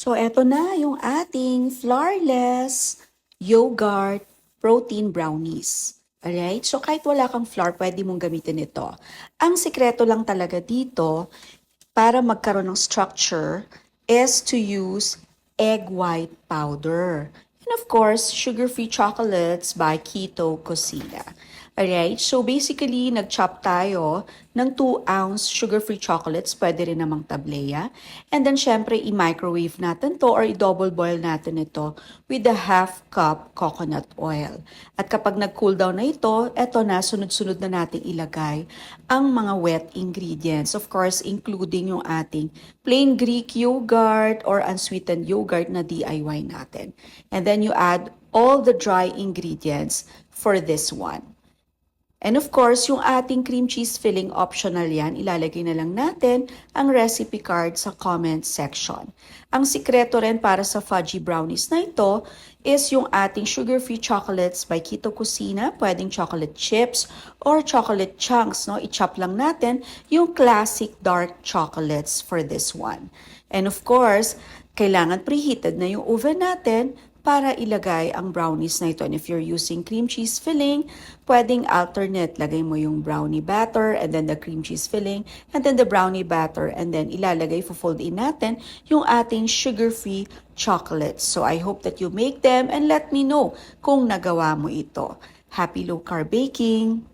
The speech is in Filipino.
So, eto na yung ating flourless yogurt protein brownies. Alright? So, kahit wala kang flour, pwede mong gamitin ito. Ang sikreto lang talaga dito, para magkaroon ng structure, is to use egg white powder. And of course, sugar-free chocolates by Keto Cocina. Alright, so basically, nag-chop tayo ng 2 ounce sugar-free chocolates, pwede rin namang tableya. And then, syempre, i-microwave natin to or i-double boil natin ito with a half cup coconut oil. At kapag nag-cool down na ito, eto na, sunod-sunod na natin ilagay ang mga wet ingredients. Of course, including yung ating plain Greek yogurt or unsweetened yogurt na DIY natin. And then you add all the dry ingredients for this one. And of course, yung ating cream cheese filling, optional yan. Ilalagay na lang natin ang recipe card sa comment section. Ang sikreto rin para sa fudgy brownies na ito is yung ating sugar-free chocolates by Keto Cocina. Pwedeng chocolate chips or chocolate chunks. No? I-chop lang natin yung classic dark chocolates for this one. And of course, kailangan preheated na yung oven natin para ilagay ang brownies na ito. And if you're using cream cheese filling, pwedeng alternate. Lagay mo yung brownie batter and then the cream cheese filling and then the brownie batter and then ilalagay, fold in natin yung ating sugar-free chocolates. So I hope that you make them and let me know kung nagawa mo ito. Happy low-carb baking!